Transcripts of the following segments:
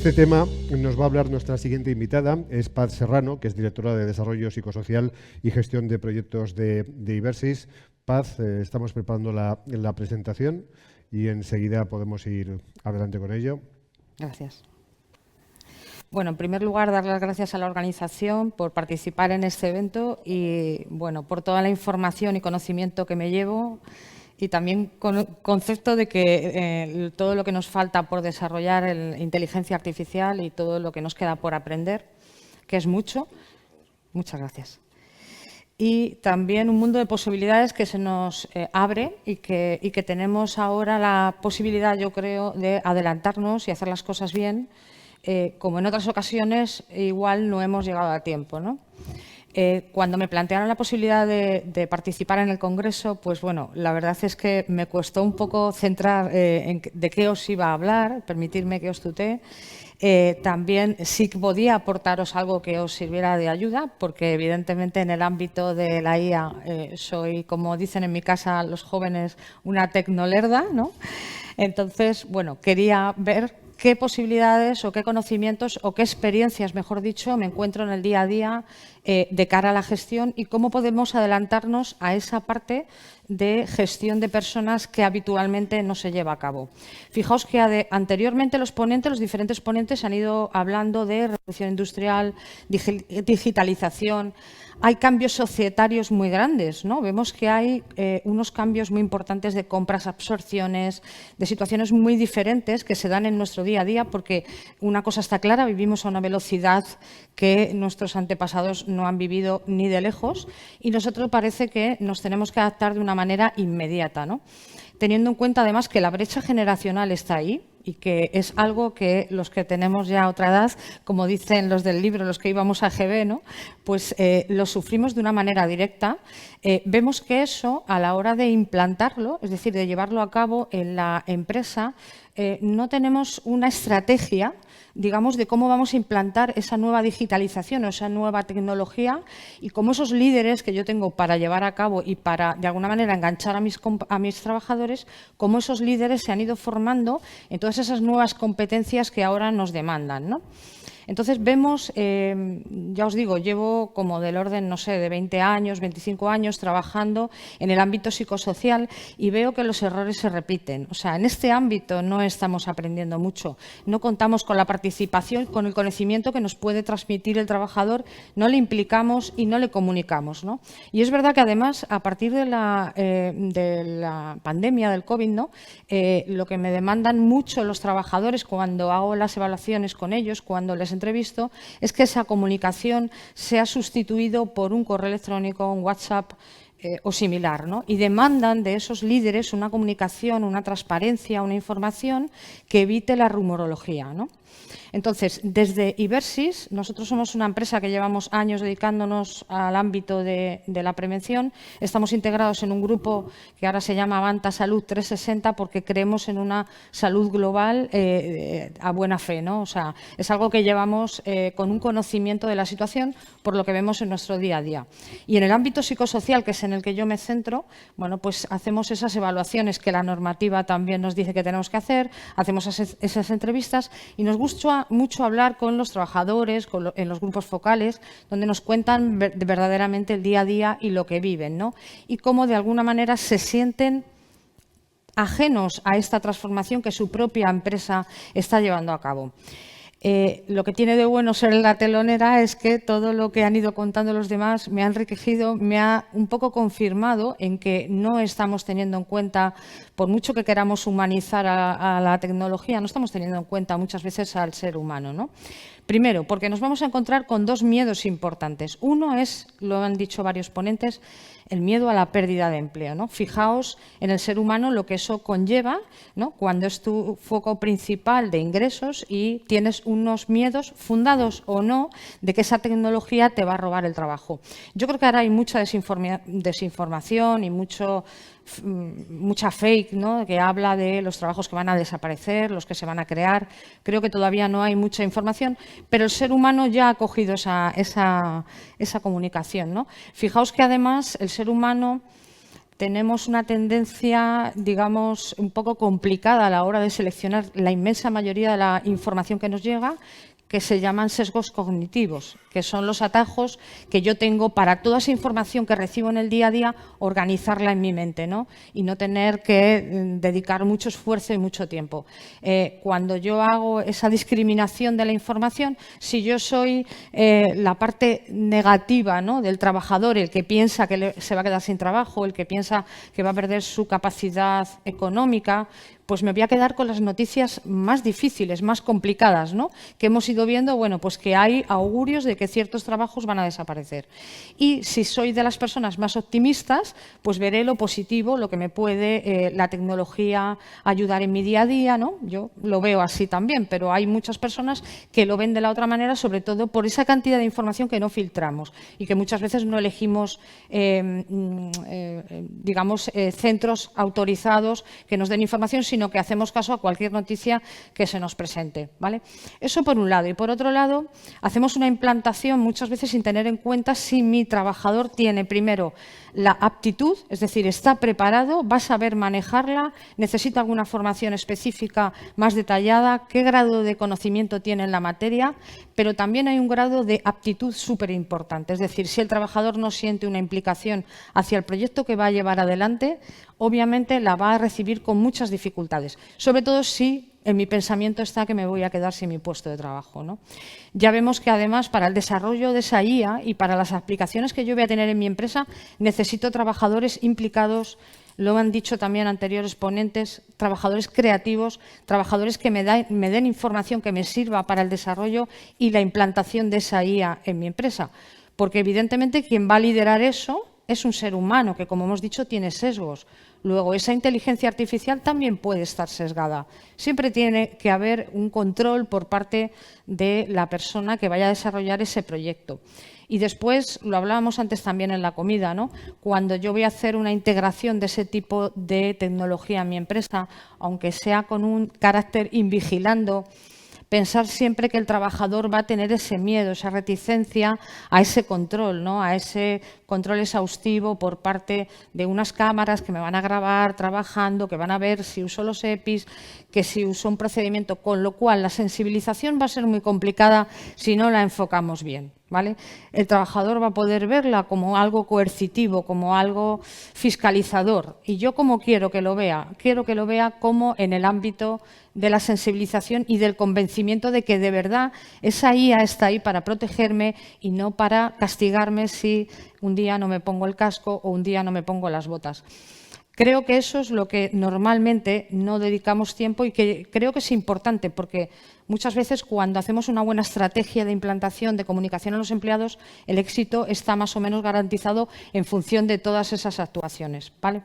este tema nos va a hablar nuestra siguiente invitada, es Paz Serrano, que es directora de Desarrollo Psicosocial y Gestión de Proyectos de Ibersis. Paz, estamos preparando la presentación y enseguida podemos ir adelante con ello. Gracias. Bueno, en primer lugar, dar las gracias a la organización por participar en este evento y, bueno, por toda la información y conocimiento que me llevo y también con el concepto de que todo lo que nos falta por desarrollar en inteligencia artificial y todo lo que nos queda por aprender, que es mucho. Muchas gracias. Y también un mundo de posibilidades que se nos abre y que tenemos ahora la posibilidad, yo creo, de adelantarnos y hacer las cosas bien. Como en otras ocasiones, igual no hemos llegado a tiempo, ¿no? Cuando me plantearon la posibilidad de participar en el Congreso, pues bueno, la verdad es que me costó un poco centrar de qué os iba a hablar, permitirme que os tutee. También sí que podía aportaros algo que os sirviera de ayuda, porque evidentemente en el ámbito de la IA soy, como dicen en mi casa los jóvenes, una tecnolerda, ¿no? Entonces, bueno, quería ver qué posibilidades o qué conocimientos o qué experiencias, mejor dicho, me encuentro en el día a día de cara a la gestión y cómo podemos adelantarnos a esa parte de gestión de personas que habitualmente no se lleva a cabo. Fijaos que anteriormente los diferentes ponentes han ido hablando de revolución industrial, digitalización. Hay cambios societarios muy grandes, ¿no? Vemos que hay unos cambios muy importantes de compras, absorciones, de situaciones muy diferentes que se dan en nuestro día a día, porque una cosa está clara, vivimos a una velocidad que nuestros antepasados no han vivido ni de lejos y nosotros parece que nos tenemos que adaptar de una manera inmediata, ¿no? Teniendo en cuenta además que la brecha generacional está ahí y que es algo que los que tenemos ya otra edad, como dicen los del libro, los que íbamos a GB, ¿no? Pues lo sufrimos de una manera directa. Vemos que eso, a la hora de implantarlo, es decir, de llevarlo a cabo en la empresa, no tenemos una estrategia, digamos, de cómo vamos a implantar esa nueva digitalización o esa nueva tecnología y cómo esos líderes que yo tengo para llevar a cabo y para, de alguna manera, enganchar a mis trabajadores, cómo esos líderes se han ido formando en todas esas nuevas competencias que ahora nos demandan, ¿no? Entonces vemos, ya os digo, llevo como del orden, no sé, de 20 años, 25 años trabajando en el ámbito psicosocial y veo que los errores se repiten. O sea, en este ámbito no estamos aprendiendo mucho, no contamos con la participación, con el conocimiento que nos puede transmitir el trabajador, no le implicamos y no le comunicamos, ¿no? Y es verdad que además, a partir de la pandemia del COVID, ¿no? Lo que me demandan mucho los trabajadores cuando hago las evaluaciones con ellos, cuando les entrevisto, es que esa comunicación sea sustituido por un correo electrónico, un WhatsApp o similar, ¿no? Y demandan de esos líderes una comunicación, una transparencia, una información que evite la rumorología, ¿no? Entonces, desde Ibersis, nosotros somos una empresa que llevamos años dedicándonos al ámbito de la prevención. Estamos integrados en un grupo que ahora se llama Avanta Salud 360 porque creemos en una salud global a buena fe, ¿no? O sea, es algo que llevamos con un conocimiento de la situación por lo que vemos en nuestro día a día. Y en el ámbito psicosocial, que es en el que yo me centro, bueno, pues hacemos esas evaluaciones que la normativa también nos dice que tenemos que hacer, hacemos esas entrevistas y nos gusta mucho hablar con los trabajadores, en los grupos focales, donde nos cuentan verdaderamente el día a día y lo que viven, ¿no? Y cómo de alguna manera se sienten ajenos a esta transformación que su propia empresa está llevando a cabo. Lo que tiene de bueno ser la telonera es que todo lo que han ido contando los demás me ha enriquecido, me ha un poco confirmado en que no estamos teniendo en cuenta, por mucho que queramos humanizar a la tecnología, no estamos teniendo en cuenta muchas veces al ser humano, ¿no? Primero, porque nos vamos a encontrar con dos miedos importantes. Uno es, lo han dicho varios ponentes, el miedo a la pérdida de empleo, ¿no? Fijaos en el ser humano lo que eso conlleva, ¿no? Cuando es tu foco principal de ingresos y tienes unos miedos, fundados o no, de que esa tecnología te va a robar el trabajo. Yo creo que ahora hay mucha desinformación y mucha fake, ¿no? Que habla de los trabajos que van a desaparecer, los que se van a crear. Creo que todavía no hay mucha información, pero el ser humano ya ha cogido esa comunicación, ¿no? Fijaos que además el ser humano tenemos una tendencia, digamos, un poco complicada a la hora de seleccionar la inmensa mayoría de la información que nos llega, que se llaman sesgos cognitivos, que son los atajos que yo tengo para toda esa información que recibo en el día a día, organizarla en mi mente, ¿no? Y no tener que dedicar mucho esfuerzo y mucho tiempo. Cuando yo hago esa discriminación de la información, si yo soy la parte negativa, ¿no?, del trabajador, el que piensa que se va a quedar sin trabajo, el que piensa que va a perder su capacidad económica, pues me voy a quedar con las noticias más difíciles, más complicadas, ¿no?, que hemos ido viendo, bueno, pues que hay augurios de que ciertos trabajos van a desaparecer. Y si soy de las personas más optimistas, pues veré lo positivo, lo que me puede la tecnología ayudar en mi día a día, ¿no? Yo lo veo así también, pero hay muchas personas que lo ven de la otra manera, sobre todo por esa cantidad de información que no filtramos y que muchas veces no elegimos, digamos, centros autorizados que nos den información, sino que hacemos caso a cualquier noticia que se nos presente, ¿vale? Eso por un lado. Y por otro lado, hacemos una implantación muchas veces sin tener en cuenta si mi trabajador tiene primero la aptitud, es decir, está preparado, va a saber manejarla, necesita alguna formación específica más detallada, qué grado de conocimiento tiene en la materia, pero también hay un grado de aptitud súper importante. Es decir, si el trabajador no siente una implicación hacia el proyecto que va a llevar adelante, obviamente la va a recibir con muchas dificultades, sobre todo si en mi pensamiento está que me voy a quedar sin mi puesto de trabajo, ¿no? Ya vemos que además para el desarrollo de esa IA y para las aplicaciones que yo voy a tener en mi empresa necesito trabajadores implicados, lo han dicho también anteriores ponentes, trabajadores creativos, trabajadores que me den información que me sirva para el desarrollo y la implantación de esa IA en mi empresa. Porque evidentemente quien va a liderar eso es un ser humano que, como hemos dicho, tiene sesgos. Luego, esa inteligencia artificial también puede estar sesgada. Siempre tiene que haber un control por parte de la persona que vaya a desarrollar ese proyecto. Y después, lo hablábamos antes también en la comida, ¿no? Cuando yo voy a hacer una integración de ese tipo de tecnología en mi empresa, aunque sea con un carácter invigilando, pensar siempre que el trabajador va a tener ese miedo, esa reticencia a ese control, ¿no?, a ese control exhaustivo por parte de unas cámaras que me van a grabar trabajando, que van a ver si uso los EPIs, que si uso un procedimiento, con lo cual la sensibilización va a ser muy complicada si no la enfocamos bien, ¿vale? El trabajador va a poder verla como algo coercitivo, como algo fiscalizador. Y yo, ¿cómo quiero que lo vea? Quiero que lo vea como en el ámbito de la sensibilización y del convencimiento de que de verdad esa IA está ahí para protegerme y no para castigarme si un día no me pongo el casco o un día no me pongo las botas. Creo que eso es lo que normalmente no dedicamos tiempo y que creo que es importante, porque muchas veces cuando hacemos una buena estrategia de implantación de comunicación a los empleados, el éxito está más o menos garantizado en función de todas esas actuaciones, ¿vale?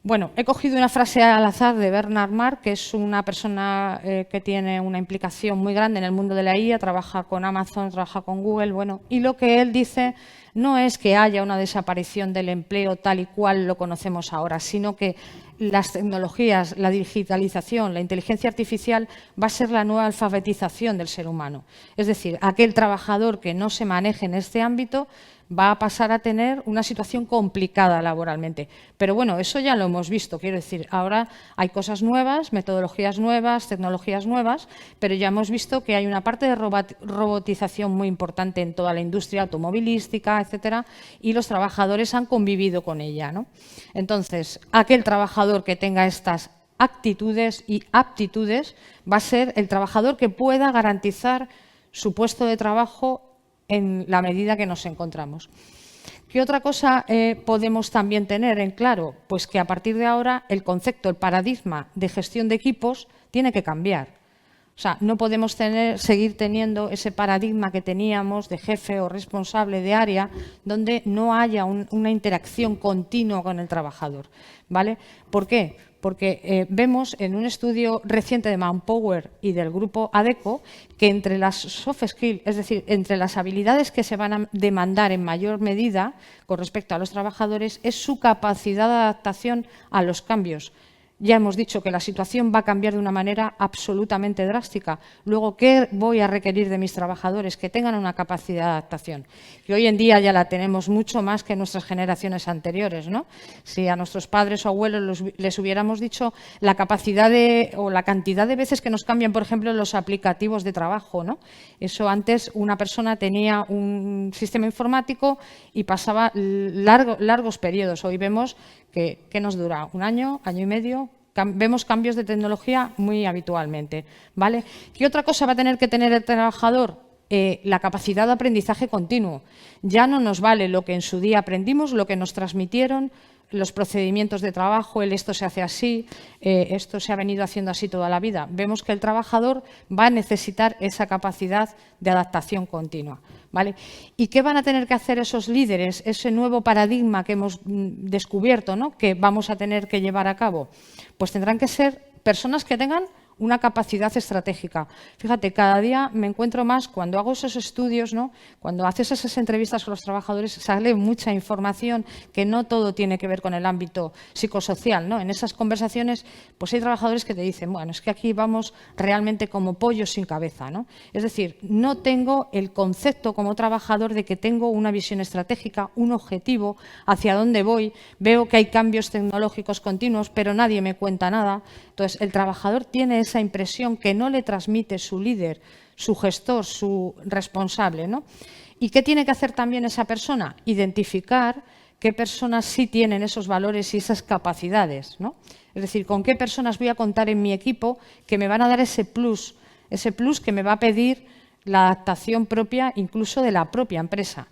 Bueno, he cogido una frase al azar de Bernard Mark, que es una persona que tiene una implicación muy grande en el mundo de la IA, trabaja con Amazon, trabaja con Google, bueno, y lo que él dice no es que haya una desaparición del empleo tal y cual lo conocemos ahora, sino que las tecnologías, la digitalización, la inteligencia artificial va a ser la nueva alfabetización del ser humano. Es decir, aquel trabajador que no se maneje en este ámbito va a pasar a tener una situación complicada laboralmente. Pero bueno, eso ya lo hemos visto, quiero decir, ahora hay cosas nuevas, metodologías nuevas, tecnologías nuevas, pero ya hemos visto que hay una parte de robotización muy importante en toda la industria automovilística, etcétera, y los trabajadores han convivido con ella, ¿no? Entonces, aquel trabajador que tenga estas actitudes y aptitudes va a ser el trabajador que pueda garantizar su puesto de trabajo en la medida que nos encontramos. ¿Qué otra cosa podemos también tener en claro? Pues que a partir de ahora el concepto, el paradigma de gestión de equipos tiene que cambiar. O sea, no podemos seguir teniendo ese paradigma que teníamos de jefe o responsable de área donde no haya una interacción continua con el trabajador, ¿vale? ¿Por qué? Porque vemos en un estudio reciente de Manpower y del grupo ADECO que entre las soft skills, es decir, entre las habilidades que se van a demandar en mayor medida con respecto a los trabajadores, es su capacidad de adaptación a los cambios Ya hemos dicho que la situación va a cambiar de una manera absolutamente drástica. Luego, ¿qué voy a requerir de mis trabajadores? Que tengan una capacidad de adaptación. Que hoy en día ya la tenemos mucho más que en nuestras generaciones anteriores, ¿no? Si a nuestros padres o abuelos les hubiéramos dicho la capacidad o la cantidad de veces que nos cambian, por ejemplo, los aplicativos de trabajo, ¿no? Eso antes una persona tenía un sistema informático y pasaba largos periodos. Hoy vemos que nos dura un año, año y medio. Vemos cambios de tecnología muy habitualmente, ¿vale? ¿Qué otra cosa va a tener que tener el trabajador? La capacidad de aprendizaje continuo. Ya no nos vale lo que en su día aprendimos, lo que nos transmitieron, los procedimientos de trabajo, esto se hace así, esto se ha venido haciendo así toda la vida. Vemos que el trabajador va a necesitar esa capacidad de adaptación continua, ¿vale? ¿Y qué van a tener que hacer esos líderes, ese nuevo paradigma que hemos descubierto, ¿no?, que vamos a tener que llevar a cabo? Pues tendrán que ser personas que tengan una capacidad estratégica. Fíjate, cada día me encuentro más, cuando hago esos estudios, ¿no?, cuando haces esas entrevistas con los trabajadores, sale mucha información que no todo tiene que ver con el ámbito psicosocial, ¿no? En esas conversaciones, pues hay trabajadores que te dicen, bueno, es que aquí vamos realmente como pollos sin cabeza, ¿no? Es decir, no tengo el concepto como trabajador de que tengo una visión estratégica, un objetivo, hacia dónde voy, veo que hay cambios tecnológicos continuos, pero nadie me cuenta nada. Entonces, el trabajador tiene esa impresión que no le transmite su líder, su gestor, su responsable, ¿no? ¿Y qué tiene que hacer también esa persona? Identificar qué personas sí tienen esos valores y esas capacidades, ¿no? Es decir, con qué personas voy a contar en mi equipo que me van a dar ese plus que me va a pedir la adaptación propia, incluso de la propia empresa.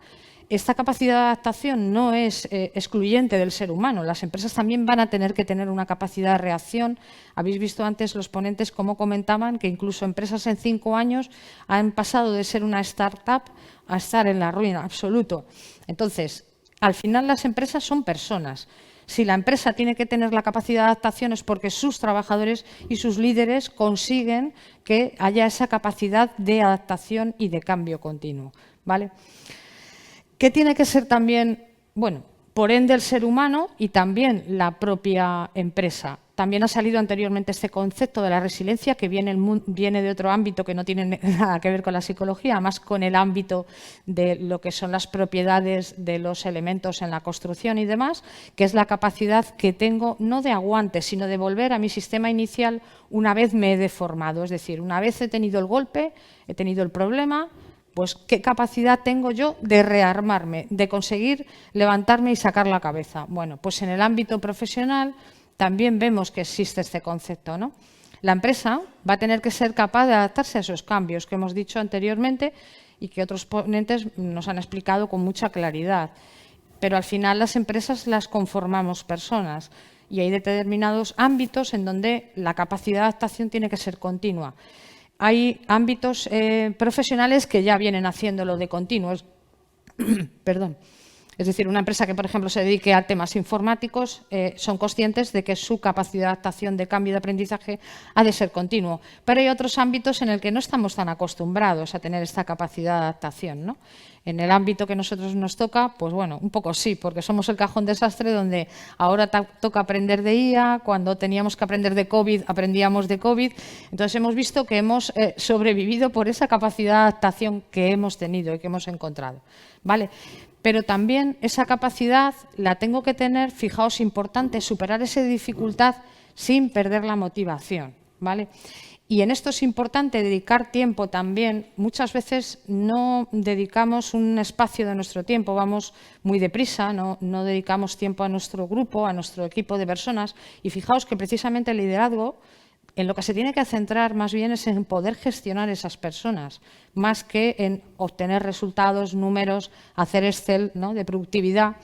Esta capacidad de adaptación no es excluyente del ser humano. Las empresas también van a tener que tener una capacidad de reacción. Habéis visto antes los ponentes cómo comentaban que incluso empresas en 5 años han pasado de ser una startup a estar en la ruina absoluto. Entonces, al final las empresas son personas. Si la empresa tiene que tener la capacidad de adaptación es porque sus trabajadores y sus líderes consiguen que haya esa capacidad de adaptación y de cambio continuo, ¿vale? ¿Qué tiene que ser también? Bueno, por ende el ser humano y también la propia empresa. También ha salido anteriormente este concepto de la resiliencia, que viene de otro ámbito que no tiene nada que ver con la psicología, más con el ámbito de lo que son las propiedades de los elementos en la construcción y demás, que es la capacidad que tengo no de aguante, sino de volver a mi sistema inicial una vez me he deformado. Es decir, una vez he tenido el golpe, he tenido el problema, pues qué capacidad tengo yo de rearmarme, de conseguir levantarme y sacar la cabeza. Bueno, pues en el ámbito profesional también vemos que existe este concepto, ¿no? La empresa va a tener que ser capaz de adaptarse a esos cambios que hemos dicho anteriormente y que otros ponentes nos han explicado con mucha claridad. Pero al final las empresas las conformamos personas y hay determinados ámbitos en donde la capacidad de adaptación tiene que ser continua. Hay ámbitos profesionales que ya vienen haciéndolo de continuo. Perdón. Es decir, una empresa que, por ejemplo, se dedique a temas informáticos son conscientes de que su capacidad de adaptación, de cambio de aprendizaje ha de ser continuo. Pero hay otros ámbitos en el que no estamos tan acostumbrados a tener esta capacidad de adaptación, ¿no? En el ámbito que a nosotros nos toca, pues bueno, un poco sí, porque somos el cajón desastre donde ahora toca aprender de IA, cuando teníamos que aprender de COVID, aprendíamos de COVID. Entonces hemos visto que hemos sobrevivido por esa capacidad de adaptación que hemos tenido y que hemos encontrado, ¿vale? Pero también esa capacidad la tengo que tener, fijaos, importante, superar esa dificultad sin perder la motivación, ¿vale? Y en esto es importante dedicar tiempo también. Muchas veces no dedicamos un espacio de nuestro tiempo, vamos muy deprisa, no dedicamos tiempo a nuestro grupo, a nuestro equipo de personas. Y fijaos que precisamente el liderazgo en lo que se tiene que centrar más bien es en poder gestionar esas personas, más que en obtener resultados, números, hacer Excel, ¿no?, de productividad.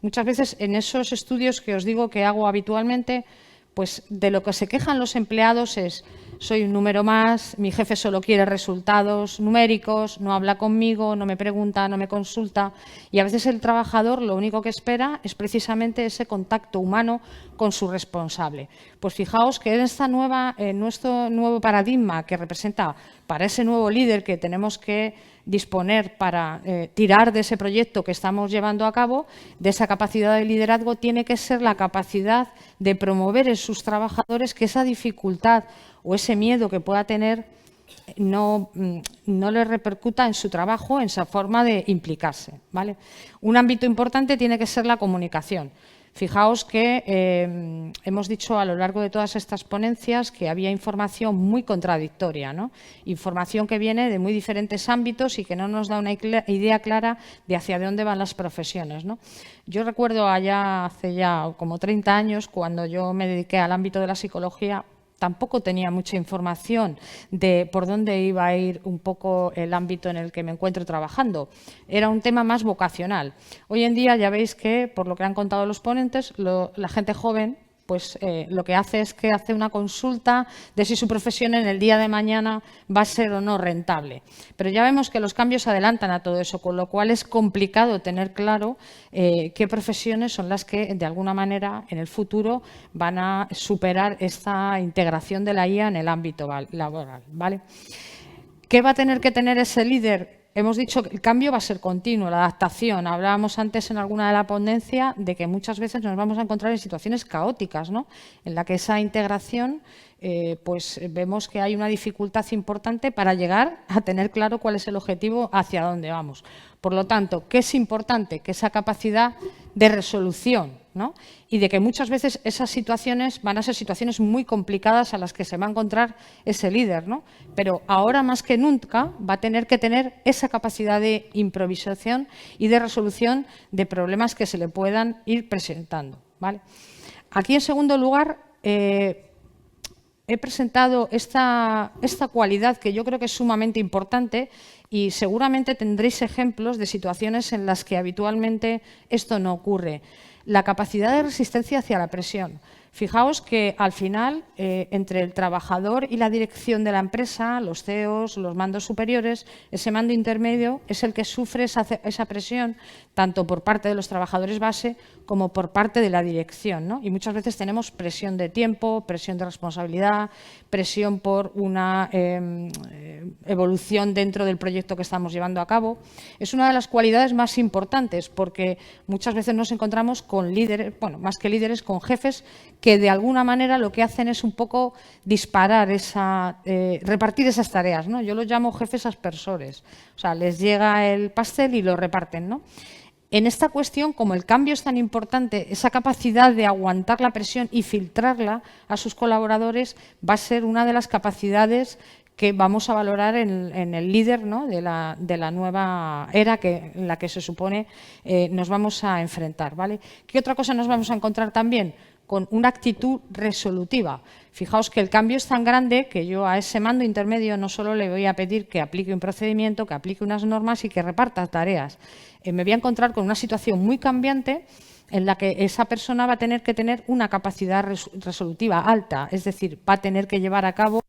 Muchas veces en esos estudios que os digo que hago habitualmente, pues de lo que se quejan los empleados es: soy un número más, mi jefe solo quiere resultados numéricos, no habla conmigo, no me pregunta, no me consulta. Y a veces el trabajador lo único que espera es precisamente ese contacto humano con su responsable. Pues fijaos que en nuestro nuevo paradigma que representa para ese nuevo líder que tenemos que disponer para tirar de ese proyecto que estamos llevando a cabo, de esa capacidad de liderazgo, tiene que ser la capacidad de promover en sus trabajadores que esa dificultad o ese miedo que pueda tener no le repercuta en su trabajo, en su forma de implicarse, ¿vale? Un ámbito importante tiene que ser la comunicación. Fijaos que hemos dicho a lo largo de todas estas ponencias que había información muy contradictoria, ¿no? Información que viene de muy diferentes ámbitos y que no nos da una idea clara de hacia dónde van las profesiones, ¿no? Yo recuerdo allá hace ya como 30 años, cuando yo me dediqué al ámbito de la psicología, tampoco tenía mucha información de por dónde iba a ir un poco el ámbito en el que me encuentro trabajando. Era un tema más vocacional. Hoy en día ya veis que, por lo que han contado los ponentes, la gente joven pues lo que hace es que hace una consulta de si su profesión en el día de mañana va a ser o no rentable. Pero ya vemos que los cambios adelantan a todo eso, con lo cual es complicado tener claro qué profesiones son las que, de alguna manera, en el futuro van a superar esta integración de la IA en el ámbito laboral, ¿vale? ¿Qué va a tener que tener ese líder? Hemos dicho que el cambio va a ser continuo, la adaptación. Hablábamos antes en alguna de la ponencia de que muchas veces nos vamos a encontrar en situaciones caóticas, ¿no? En la que esa integración, pues vemos que hay una dificultad importante para llegar a tener claro cuál es el objetivo, hacia dónde vamos. Por lo tanto, ¿qué es importante? Que esa capacidad de resolución, ¿no? Y de que muchas veces esas situaciones van a ser situaciones muy complicadas a las que se va a encontrar ese líder, ¿no? Pero ahora más que nunca va a tener que tener esa capacidad de improvisación y de resolución de problemas que se le puedan ir presentando, ¿vale? Aquí, en segundo lugar, he presentado esta cualidad que yo creo que es sumamente importante y seguramente tendréis ejemplos de situaciones en las que habitualmente esto no ocurre. La capacidad de resistencia hacia la presión. Fijaos que al final, entre el trabajador y la dirección de la empresa, los CEOs, los mandos superiores, ese mando intermedio es el que sufre esa presión, tanto por parte de los trabajadores base como por parte de la dirección, ¿no? Y muchas veces tenemos presión de tiempo, presión de responsabilidad, presión por una evolución dentro del proyecto que estamos llevando a cabo. Es una de las cualidades más importantes porque muchas veces nos encontramos con líderes, bueno, más que líderes, con jefes que de alguna manera lo que hacen es un poco disparar repartir esas tareas, ¿no? Yo los llamo jefes aspersores, o sea, les llega el pastel y lo reparten, ¿no? En esta cuestión, como el cambio es tan importante, esa capacidad de aguantar la presión y filtrarla a sus colaboradores va a ser una de las capacidades que vamos a valorar en el líder, ¿no? de la nueva era en la que se supone nos vamos a enfrentar, ¿vale? ¿Qué otra cosa nos vamos a encontrar también? Con una actitud resolutiva. Fijaos que el cambio es tan grande que yo a ese mando intermedio no solo le voy a pedir que aplique un procedimiento, que aplique unas normas y que reparta tareas. Me voy a encontrar con una situación muy cambiante en la que esa persona va a tener que tener una capacidad resolutiva alta, es decir, va a tener que llevar a cabo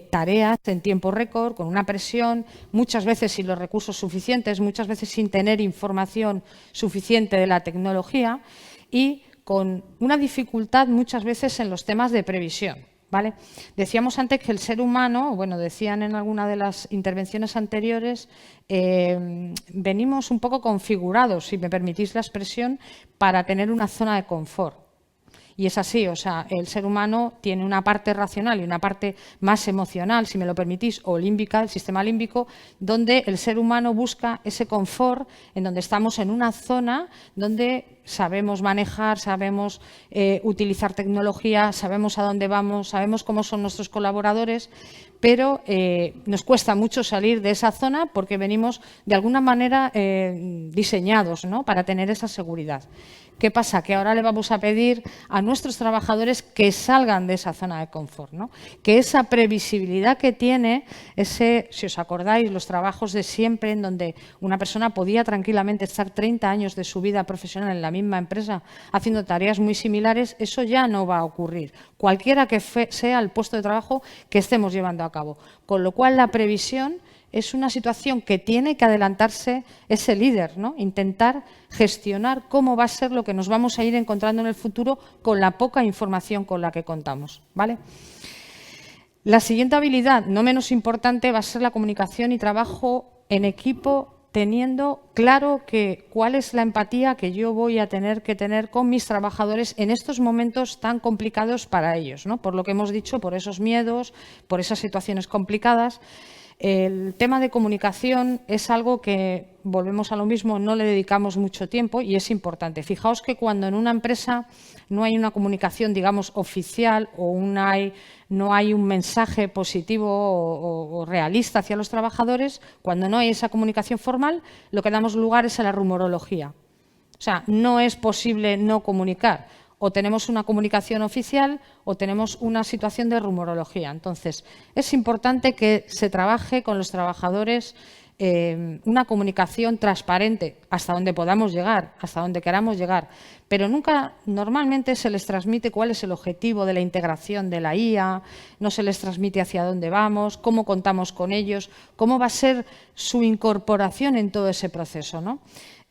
tareas en tiempo récord, con una presión, muchas veces sin los recursos suficientes, muchas veces sin tener información suficiente de la tecnología y con una dificultad muchas veces en los temas de previsión, ¿vale? Decíamos antes que el ser humano, bueno, decían en alguna de las intervenciones anteriores, venimos un poco configurados, si me permitís la expresión, para tener una zona de confort. Y es así, o sea, el ser humano tiene una parte racional y una parte más emocional, si me lo permitís, o límbica, el sistema límbico, donde el ser humano busca ese confort, en donde estamos en una zona donde sabemos manejar, sabemos utilizar tecnología, sabemos a dónde vamos, sabemos cómo son nuestros colaboradores, pero nos cuesta mucho salir de esa zona porque venimos de alguna manera diseñados, ¿no? Para tener esa seguridad. ¿Qué pasa? Que ahora le vamos a pedir a nuestros trabajadores que salgan de esa zona de confort, ¿no? Que esa previsibilidad que tiene, si os acordáis, los trabajos de siempre, en donde una persona podía tranquilamente estar 30 años de su vida profesional en la misma empresa haciendo tareas muy similares, eso ya no va a ocurrir, cualquiera que sea el puesto de trabajo que estemos llevando a cabo. Con lo cual, la previsión es una situación que tiene que adelantarse ese líder, ¿no? Intentar gestionar cómo va a ser lo que nos vamos a ir encontrando en el futuro con la poca información con la que contamos, ¿vale? La siguiente habilidad, no menos importante, va a ser la comunicación y trabajo en equipo, teniendo claro cuál es la empatía que yo voy a tener que tener con mis trabajadores en estos momentos tan complicados para ellos, ¿no? Por lo que hemos dicho, por esos miedos, por esas situaciones complicadas. El tema de comunicación es algo que, volvemos a lo mismo, no le dedicamos mucho tiempo y es importante. Fijaos que cuando en una empresa no hay una comunicación, digamos, oficial o no hay un mensaje positivo o realista hacia los trabajadores, cuando no hay esa comunicación formal, lo que damos lugar es a la rumorología. O sea, no es posible no comunicar. O tenemos una comunicación oficial o tenemos una situación de rumorología. Entonces, es importante que se trabaje con los trabajadores una comunicación transparente hasta donde podamos llegar, hasta donde queramos llegar. Pero nunca, normalmente se les transmite cuál es el objetivo de la integración de la IA, no se les transmite hacia dónde vamos, cómo contamos con ellos, cómo va a ser su incorporación en todo ese proceso, ¿no?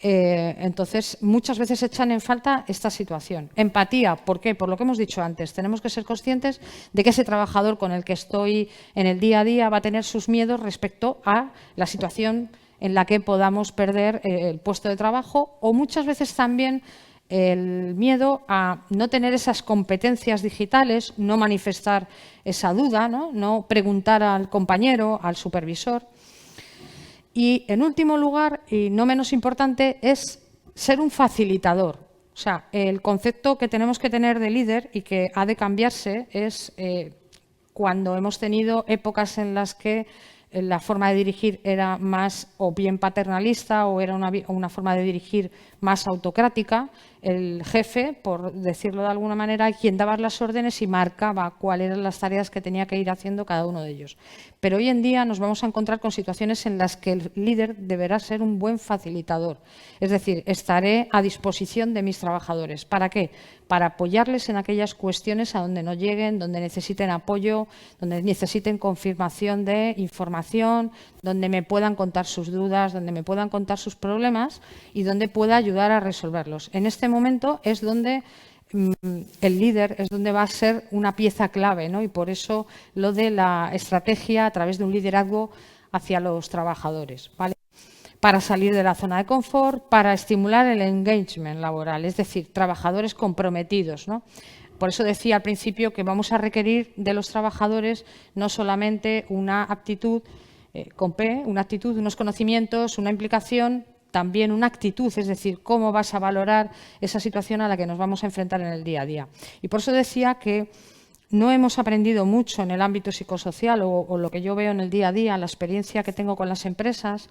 Entonces, muchas veces echan en falta esta situación. Empatía, ¿por qué? Por lo que hemos dicho antes, tenemos que ser conscientes de que ese trabajador con el que estoy en el día a día va a tener sus miedos respecto a la situación en la que podamos perder el puesto de trabajo o muchas veces también el miedo a no tener esas competencias digitales, no manifestar esa duda, no preguntar al compañero, al supervisor. Y, en último lugar, y no menos importante, es ser un facilitador. O sea, el concepto que tenemos que tener de líder y que ha de cambiarse es cuando hemos tenido épocas en las que la forma de dirigir era más o bien paternalista o era una forma de dirigir más autocrática. El jefe, por decirlo de alguna manera, quien daba las órdenes y marcaba cuáles eran las tareas que tenía que ir haciendo cada uno de ellos. Pero hoy en día nos vamos a encontrar con situaciones en las que el líder deberá ser un buen facilitador. Es decir, estaré a disposición de mis trabajadores. ¿Para qué? Para apoyarles en aquellas cuestiones a donde no lleguen, donde necesiten apoyo, donde necesiten confirmación de información, donde me puedan contar sus dudas, donde me puedan contar sus problemas y donde pueda ayudar a resolverlos. En este momento es donde el líder es donde va a ser una pieza clave, ¿no? Y por eso lo de la estrategia a través de un liderazgo hacia los trabajadores, ¿vale? Para salir de la zona de confort, para estimular el engagement laboral, es decir, trabajadores comprometidos, ¿no? Por eso decía al principio que vamos a requerir de los trabajadores no solamente una aptitud con P, una actitud, unos conocimientos, una implicación, también una actitud, es decir, cómo vas a valorar esa situación a la que nos vamos a enfrentar en el día a día. Y por eso decía que no hemos aprendido mucho en el ámbito psicosocial o lo que yo veo en el día a día, la experiencia que tengo con las empresas,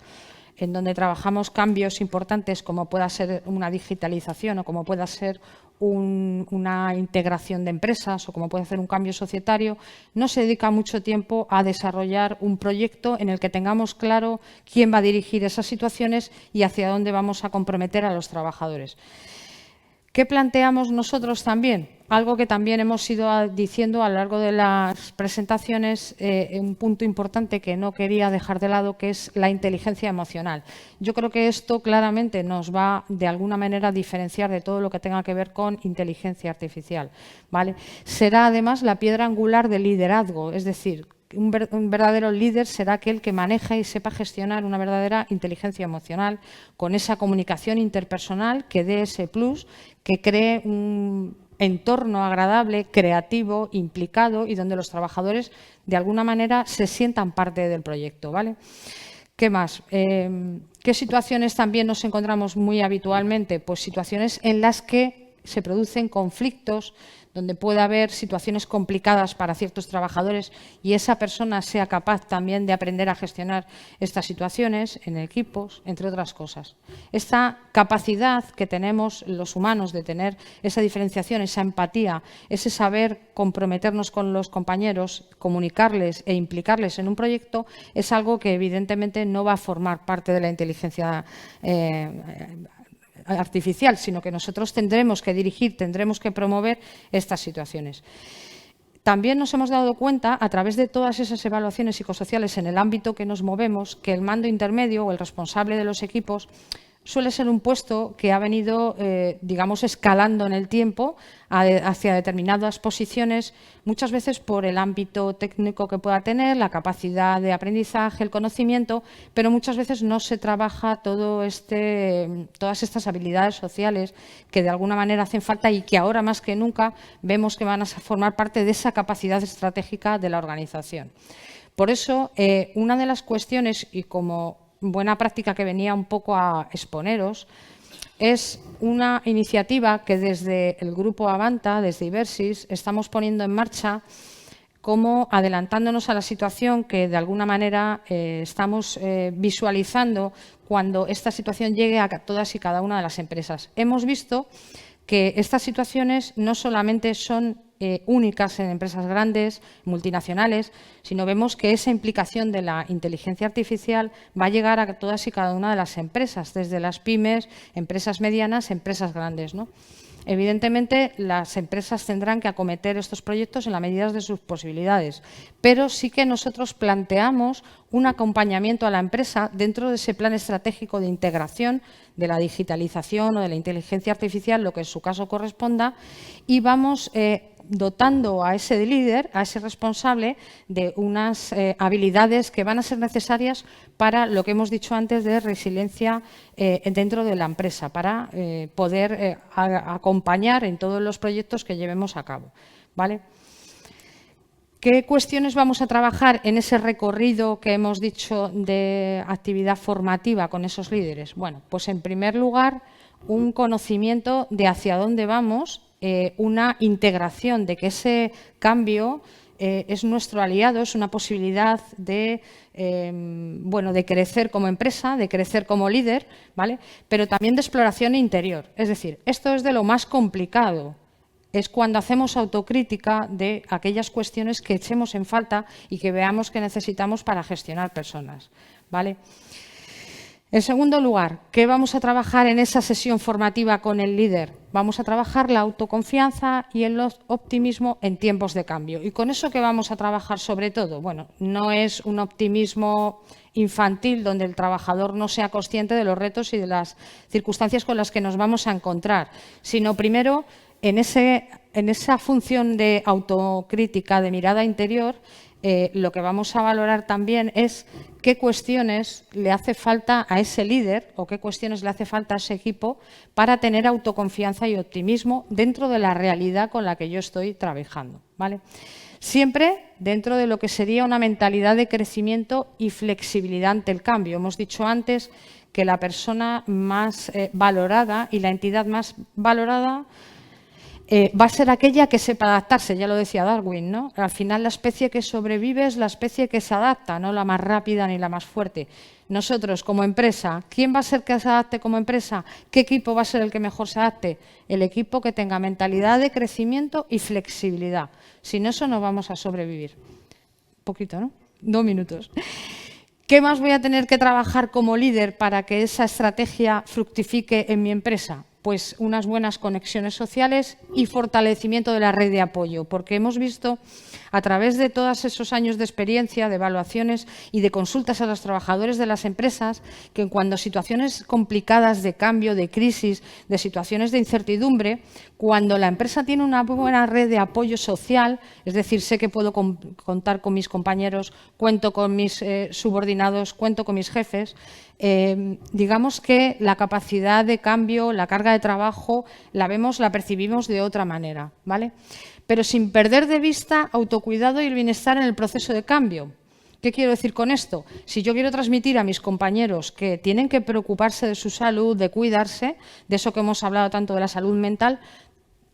en donde trabajamos cambios importantes como pueda ser una digitalización o como pueda ser una integración de empresas o como puede ser un cambio societario, no se dedica mucho tiempo a desarrollar un proyecto en el que tengamos claro quién va a dirigir esas situaciones y hacia dónde vamos a comprometer a los trabajadores. ¿Qué planteamos nosotros también? Algo que también hemos ido diciendo a lo largo de las presentaciones, un punto importante que no quería dejar de lado, que es la inteligencia emocional. Yo creo que esto claramente nos va, de alguna manera, a diferenciar de todo lo que tenga que ver con inteligencia artificial, ¿vale? Será, además, la piedra angular del liderazgo, es decir, un verdadero líder será aquel que maneja y sepa gestionar una verdadera inteligencia emocional con esa comunicación interpersonal que dé ese plus, que cree un entorno agradable, creativo, implicado y donde los trabajadores de alguna manera se sientan parte del proyecto, ¿vale? ¿Qué más? ¿Qué situaciones también nos encontramos muy habitualmente? Pues situaciones en las que se producen conflictos, donde puede haber situaciones complicadas para ciertos trabajadores y esa persona sea capaz también de aprender a gestionar estas situaciones en equipos, entre otras cosas. Esta capacidad que tenemos los humanos de tener esa diferenciación, esa empatía, ese saber comprometernos con los compañeros, comunicarles e implicarles en un proyecto, es algo que evidentemente no va a formar parte de la inteligencia artificial, sino que nosotros tendremos que dirigir, tendremos que promover estas situaciones. También nos hemos dado cuenta, a través de todas esas evaluaciones psicosociales en el ámbito que nos movemos, que el mando intermedio o el responsable de los equipos suele ser un puesto que ha venido, digamos, escalando en el tiempo hacia determinadas posiciones, muchas veces por el ámbito técnico que pueda tener, la capacidad de aprendizaje, el conocimiento, pero muchas veces no se trabaja todas estas habilidades sociales que de alguna manera hacen falta y que ahora más que nunca vemos que van a formar parte de esa capacidad estratégica de la organización. Por eso, una de las cuestiones, y como buena práctica que venía un poco a exponeros, es una iniciativa que desde el Grupo Avanta, desde Ibersis, estamos poniendo en marcha como adelantándonos a la situación que de alguna manera estamos visualizando cuando esta situación llegue a todas y cada una de las empresas. Hemos visto que estas situaciones no solamente son únicas en empresas grandes, multinacionales, sino vemos que esa implicación de la inteligencia artificial va a llegar a todas y cada una de las empresas, desde las pymes, empresas medianas, empresas grandes, ¿no? Evidentemente, las empresas tendrán que acometer estos proyectos en la medida de sus posibilidades, pero sí que nosotros planteamos un acompañamiento a la empresa dentro de ese plan estratégico de integración de la digitalización o de la inteligencia artificial, lo que en su caso corresponda, y vamos dotando a ese líder, a ese responsable, de unas habilidades que van a ser necesarias para lo que hemos dicho antes de resiliencia dentro de la empresa, para poder acompañar en todos los proyectos que llevemos a cabo, ¿vale? ¿Qué cuestiones vamos a trabajar en ese recorrido que hemos dicho de actividad formativa con esos líderes? Bueno, pues en primer lugar, un conocimiento de hacia dónde vamos, una integración de que ese cambio es nuestro aliado, es una posibilidad de, de crecer como empresa, de crecer como líder, ¿vale? Pero también de exploración interior. Es decir, esto es de lo más complicado. Es cuando hacemos autocrítica de aquellas cuestiones que echemos en falta y que veamos que necesitamos para gestionar personas, ¿vale? En segundo lugar, ¿qué vamos a trabajar en esa sesión formativa con el líder? Vamos a trabajar la autoconfianza y el optimismo en tiempos de cambio. ¿Y con eso qué vamos a trabajar sobre todo? Bueno, no es un optimismo infantil donde el trabajador no sea consciente de los retos y de las circunstancias con las que nos vamos a encontrar, sino primero en esa función de autocrítica, de mirada interior, lo que vamos a valorar también es qué cuestiones le hace falta a ese líder o qué cuestiones le hace falta a ese equipo para tener autoconfianza y optimismo dentro de la realidad con la que yo estoy trabajando, ¿vale? Siempre dentro de lo que sería una mentalidad de crecimiento y flexibilidad ante el cambio. Hemos dicho antes que la persona más valorada y la entidad más valorada va a ser aquella que sepa adaptarse, ya lo decía Darwin, ¿no? Al final la especie que sobrevive es la especie que se adapta, no la más rápida ni la más fuerte. Nosotros, como empresa, ¿quién va a ser que se adapte como empresa? ¿Qué equipo va a ser el que mejor se adapte? El equipo que tenga mentalidad de crecimiento y flexibilidad. Sin eso no vamos a sobrevivir. Un poquito, ¿no? 2 minutos. ¿Qué más voy a tener que trabajar como líder para que esa estrategia fructifique en mi empresa? Pues unas buenas conexiones sociales y fortalecimiento de la red de apoyo, porque hemos visto a través de todos esos años de experiencia, de evaluaciones y de consultas a los trabajadores de las empresas, que cuando situaciones complicadas de cambio, de crisis, de situaciones de incertidumbre, cuando la empresa tiene una buena red de apoyo social, es decir, sé que puedo contar con mis compañeros, cuento con mis subordinados, cuento con mis jefes, digamos que la capacidad de cambio, la carga de trabajo, la percibimos de otra manera, ¿vale? Pero sin perder de vista autocuidado y el bienestar en el proceso de cambio. ¿Qué quiero decir con esto? Si yo quiero transmitir a mis compañeros que tienen que preocuparse de su salud, de cuidarse, de eso que hemos hablado tanto de la salud mental,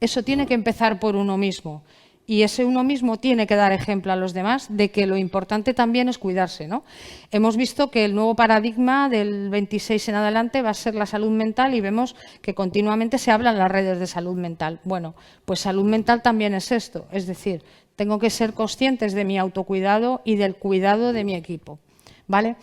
eso tiene que empezar por uno mismo. Y ese uno mismo tiene que dar ejemplo a los demás de que lo importante también es cuidarse, ¿no? Hemos visto que el nuevo paradigma del 26 en adelante va a ser la salud mental y vemos que continuamente se habla en las redes de salud mental. Bueno, pues salud mental también es esto, es decir, tengo que ser conscientes de mi autocuidado y del cuidado de mi equipo, ¿vale?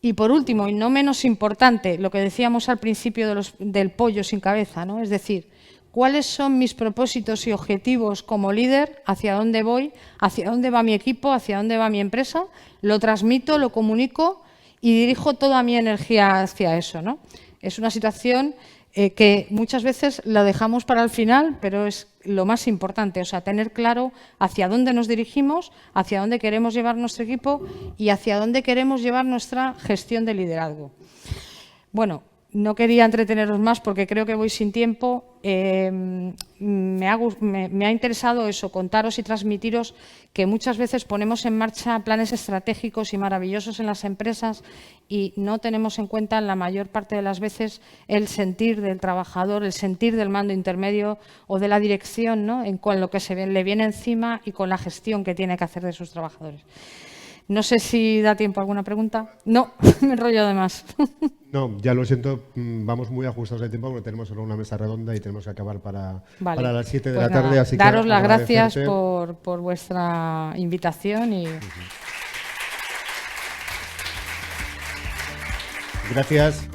Y por último, y no menos importante, lo que decíamos al principio del pollo sin cabeza, ¿no? Es decir, ¿cuáles son mis propósitos y objetivos como líder? ¿Hacia dónde voy? ¿Hacia dónde va mi equipo? ¿Hacia dónde va mi empresa? Lo transmito, lo comunico y dirijo toda mi energía hacia eso, ¿no? Es una situación que muchas veces la dejamos para el final, pero es lo más importante, o sea, tener claro hacia dónde nos dirigimos, hacia dónde queremos llevar nuestro equipo y hacia dónde queremos llevar nuestra gestión de liderazgo. Bueno, no quería entreteneros más porque creo que voy sin tiempo. Me ha interesado eso, contaros y transmitiros que muchas veces ponemos en marcha planes estratégicos y maravillosos en las empresas y no tenemos en cuenta la mayor parte de las veces el sentir del trabajador, el sentir del mando intermedio o de la dirección, ¿no? Con lo que le viene encima y con la gestión que tiene que hacer de sus trabajadores. No sé si da tiempo a alguna pregunta. No, me enrollo de más. No, ya lo siento, vamos muy ajustados de tiempo porque tenemos solo una mesa redonda y tenemos que acabar para las 7 de la tarde. Nada, Así que daros las gracias agradecerte. por vuestra invitación. Gracias.